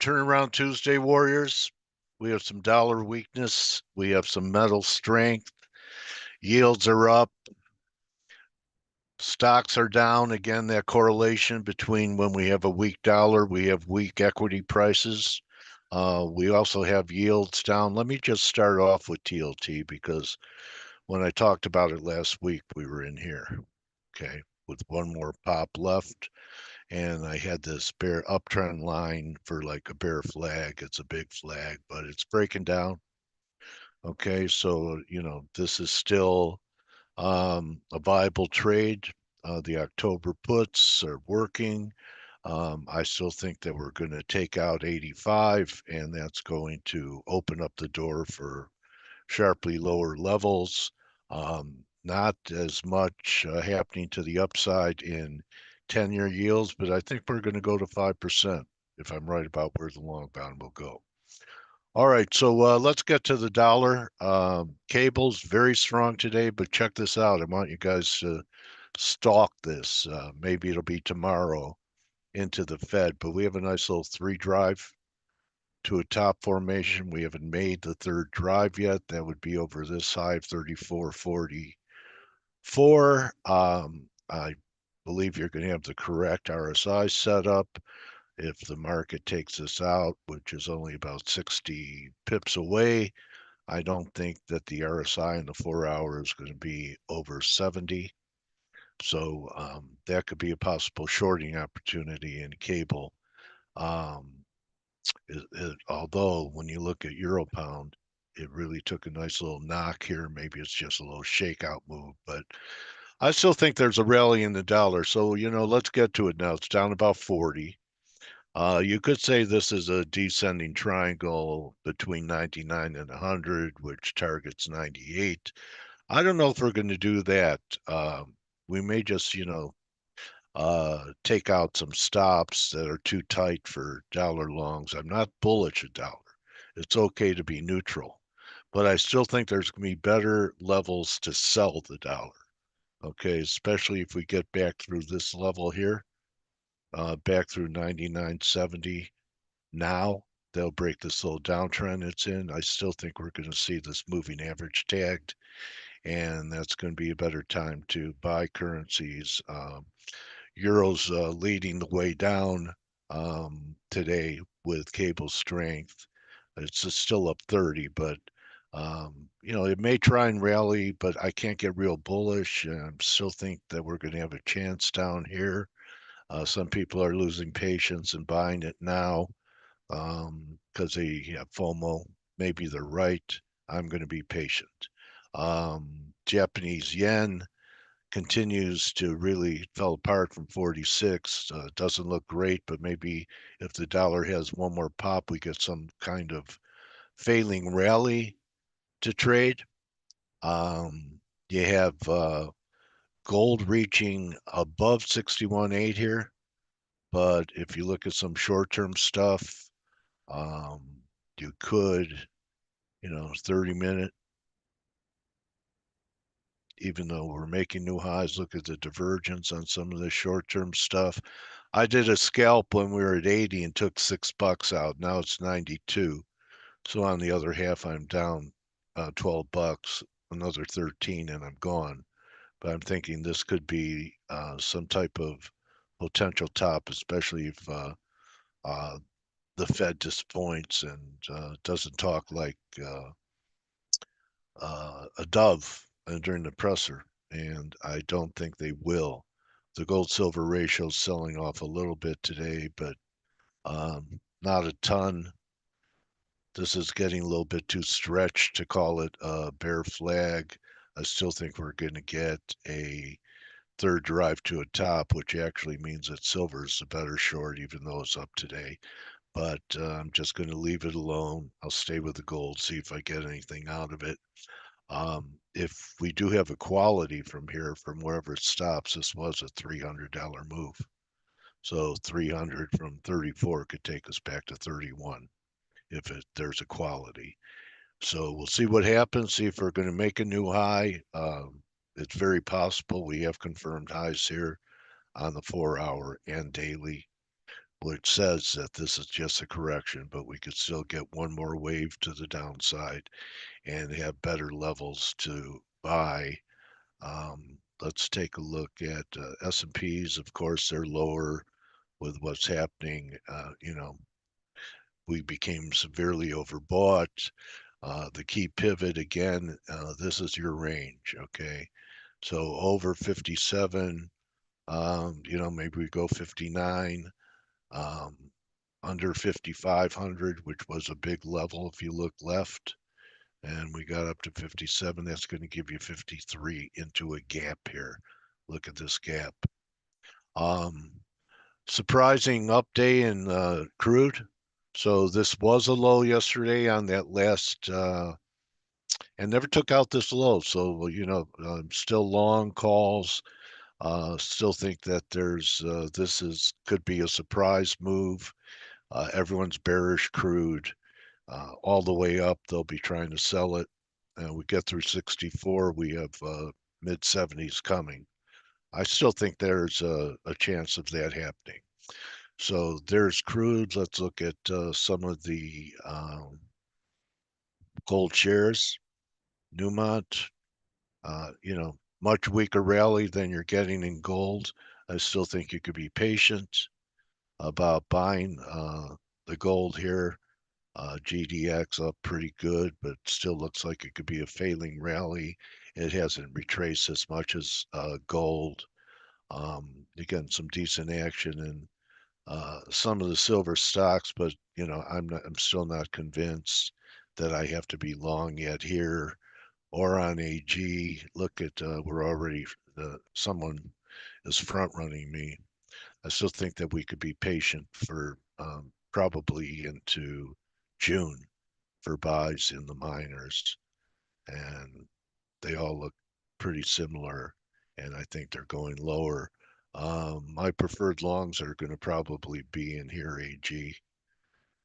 Turnaround Tuesday, Warriors. We have some dollar weakness. We have some metal strength. Yields are up. Stocks are down. Again, that correlation between when we have a weak dollar, we have weak equity prices. We also have yields down. Let me just start off with TLT because when I talked about it last week, we were in here, okay, with one more pop left. And I had this bear uptrend line for like a bear flag. It's a big flag, but it's breaking down. Okay, so this is still a viable trade. The October puts are working. I still think that we're going to take out 85, and that's going to open up the door for sharply lower levels. Not as much happening to the upside in 10-year yields, but I think we're going to go to 5% if I'm right about where the long bond will go. All right, so let's get to the dollar. Cable's very strong today, but check this out. I want you guys to stalk this. Maybe it'll be tomorrow into the Fed, but we have a nice little 3 drive to a top formation. We haven't made the 3rd drive yet. That would be over this high of 34.44. I believe you're going to have the correct RSI set up. If the market takes this out, which is only about 60 pips away, I don't think that the RSI in the 4 hour is going to be over 70. So that could be a possible shorting opportunity in cable. Although when you look at Euro Pound, it really took a nice little knock here. Maybe it's just a little shakeout move, but I still think there's a rally in the dollar. So, let's get to it now. It's down about 40. You could say this is a descending triangle between 99 and 100, which targets 98. I don't know if we're going to do that. We may just, take out some stops that are too tight for dollar longs. I'm not bullish at dollar. It's okay to be neutral, but I still think there's going to be better levels to sell the dollar. Okay, especially if we get back through this level here, back through 99.70. Now they'll break this little downtrend it's in. I still think we're going to see this moving average tagged, and that's going to be a better time to buy currencies. Euro's leading the way down today with cable strength. It's still up 30, but it may try and rally, but I can't get real bullish. I still think that we're going to have a chance down here. Some people are losing patience and buying it now because they have FOMO. Maybe they're right. I'm going to be patient. Japanese yen continues to really fell apart from 46. Doesn't look great, but maybe if the dollar has one more pop, we get some kind of failing rally to trade. You have gold reaching above 61.8 here, but if you look at some short-term stuff, you could, 30-minute, even though we're making new highs, look at the divergence on some of the short-term stuff. I did a scalp when we were at 80 and took $6 out. Now it's 92. So on the other half, I'm down $12, another 13, and I'm gone. But I'm thinking this could be some type of potential top, especially if the Fed disappoints and doesn't talk like a dove during the presser. And I don't think they will. The gold silver ratio is selling off a little bit today, but not a ton. This is getting a little bit too stretched to call it a bear flag. I still think we're going to get a 3rd drive to a top, which actually means that silver is a better short, even though it's up today. But I'm just going to leave it alone. I'll stay with the gold, see if I get anything out of it. If we do have equality from here, from wherever it stops, this was a $300 move. So 300 from 34 could take us back to 31 if there's equality. So we'll see what happens, see if we're going to make a new high. It's very possible. We have confirmed highs here on the 4 hour and daily. which says that this is just a correction, but we could still get one more wave to the downside and have better levels to buy. Let's take a look at S&Ps. Of course, they're lower with what's happening. We became severely overbought. The key pivot again, this is your range, okay? So over 57, maybe we go 59, um, under 5,500, which was a big level if you look left, and we got up to 57. That's going to give you 53 into a gap here. Look at this gap. Um, Surprising up day in crude. So this was a low yesterday on that last, and never took out this low. So, still long calls. Still think that this could be a surprise move. Everyone's bearish crude. All the way up, they'll be trying to sell it. And we get through 64, we have mid 70s coming. I still think there's a chance of that happening. So there's crude. Let's look at some of the gold shares. Newmont, much weaker rally than you're getting in gold. I still think you could be patient about buying the gold here. GDX up pretty good, but still looks like it could be a failing rally. It hasn't retraced as much as gold. Again, some decent action in some of the silver stocks, but I'm still not convinced that I have to be long yet here or on AG. Look at we're already someone is front running me. I still think that we could be patient for probably into June for buys in the miners, and they all look pretty similar, and I think they're going lower. My preferred longs are going to probably be in here, AG.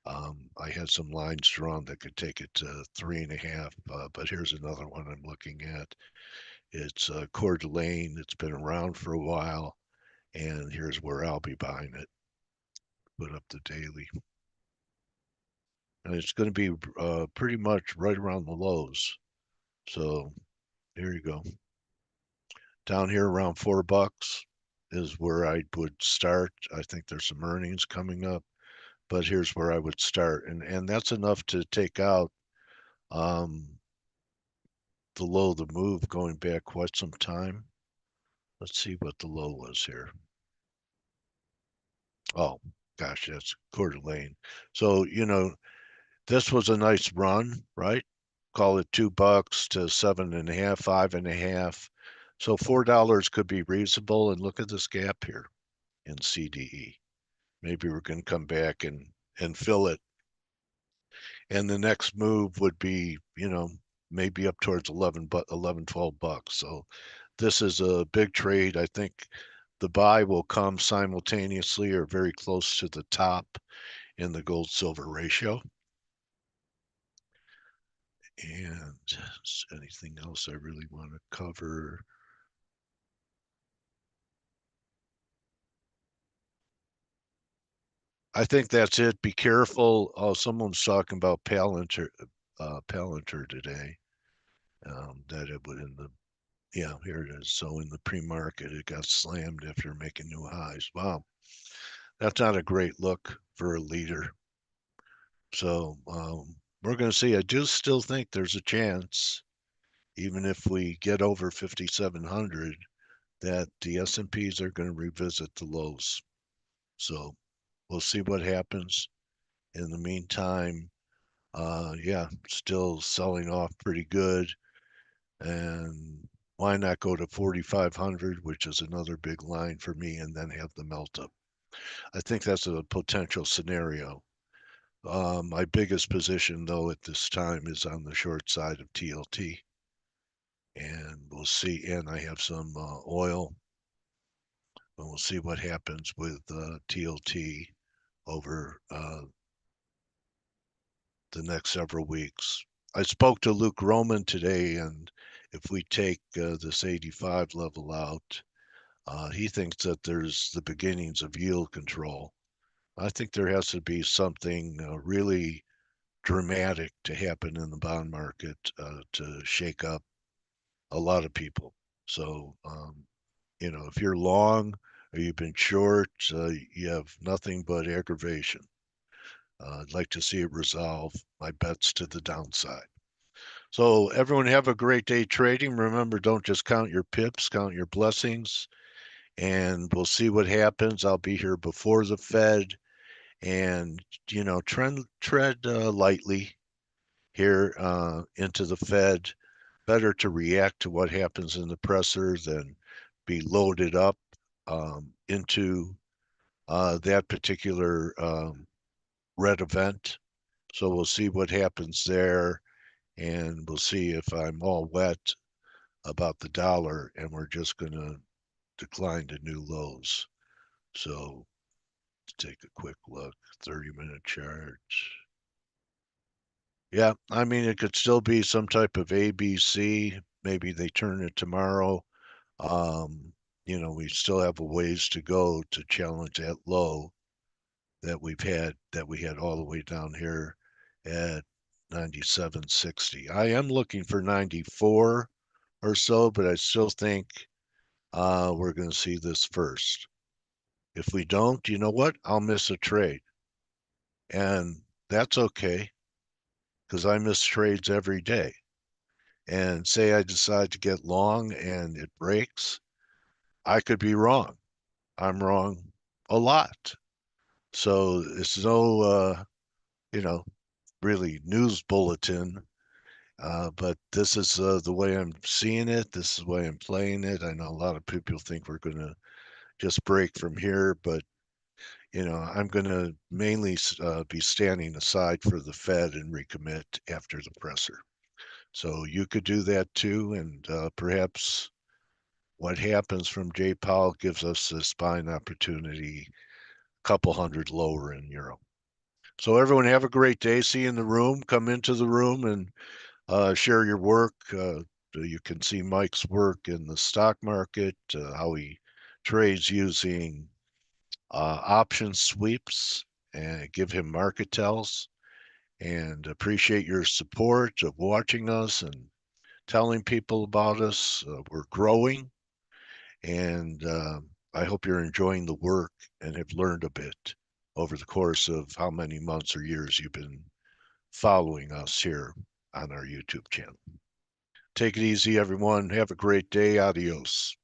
I had some lines drawn that could take it to 3.5, but here's another one I'm looking at. It's Coeur d'Alene. It's been around for a while, and here's where I'll be buying it. Put up the daily. And it's going to be pretty much right around the lows. So there you go. Down here around $4 is where I would start. I think there's some earnings coming up, but here's where I would start, and that's enough to take out um, the low of the move going back quite some time. Let's see what the low was here. Oh gosh, that's Coeur d'Alene. So this was a nice run, right? Call it $2 to 7.5, 5.5. So $4 could be reasonable. And look at this gap here in CDE. Maybe we're going to come back and fill it. And the next move would be, maybe up towards 11, 12 bucks. So this is a big trade. I think the buy will come simultaneously or very close to the top in the gold silver ratio. And anything else I really want to cover? I think that's it. Be careful. Oh, someone's talking about Palantir today. That it would in the Yeah, here it is. So in the pre-market, it got slammed after making new highs. Wow, that's not a great look for a leader. So we're going to see. I do still think there's a chance, even if we get over 5,700, that the S&Ps are going to revisit the lows. So we'll see what happens. In the meantime, yeah, still selling off pretty good. And why not go to 4,500, which is another big line for me, and then have the melt up? I think that's a potential scenario. My biggest position, though, at this time is on the short side of TLT. And we'll see. And I have some oil, and we'll see what happens with TLT over the next several weeks. I spoke to Luke Roman today, and if we take this 85 level out, he thinks that there's the beginnings of yield control. I think there has to be something really dramatic to happen in the bond market to shake up a lot of people. So, if you're long or you've been short, you have nothing but aggravation. I'd like to see it resolve. My bet's to the downside. So, everyone have a great day trading. Remember, don't just count your pips, count your blessings, and we'll see what happens. I'll be here before the Fed, and tread lightly here into the Fed. Better to react to what happens in the presser than be loaded up into that particular red event. So we'll see what happens there, and we'll see if I'm all wet about the dollar, and we're just going to decline to new lows. So let's take a quick look. 30-minute chart. Yeah, I mean, it could still be some type of ABC. Maybe they turn it tomorrow. Um, we still have a ways to go to challenge that low that we had all the way down here at 97.60. I am looking for 94 or so, but I still think we're going to see this first. If we don't, you know what? I'll miss a trade. And that's okay because I miss trades every day. And say I decide to get long and it breaks, I could be wrong. I'm wrong a lot. So it's no, you know, really news bulletin, but this is the way I'm seeing it. This is the way I'm playing it. I know a lot of people think we're going to just break from here, but I'm going to mainly be standing aside for the Fed and recommit after the presser. So you could do that too, and perhaps what happens from Jay Powell gives us this buying opportunity, a couple hundred lower in euro. So everyone have a great day. See you in the room. Come into the room and share your work. You can see Mike's work in the stock market, how he trades using option sweeps, and give him market tells. And appreciate your support of watching us and telling people about us. We're growing, and I hope you're enjoying the work and have learned a bit over the course of how many months or years you've been following us here on our YouTube channel. Take it easy, everyone. Have a great day. Adios.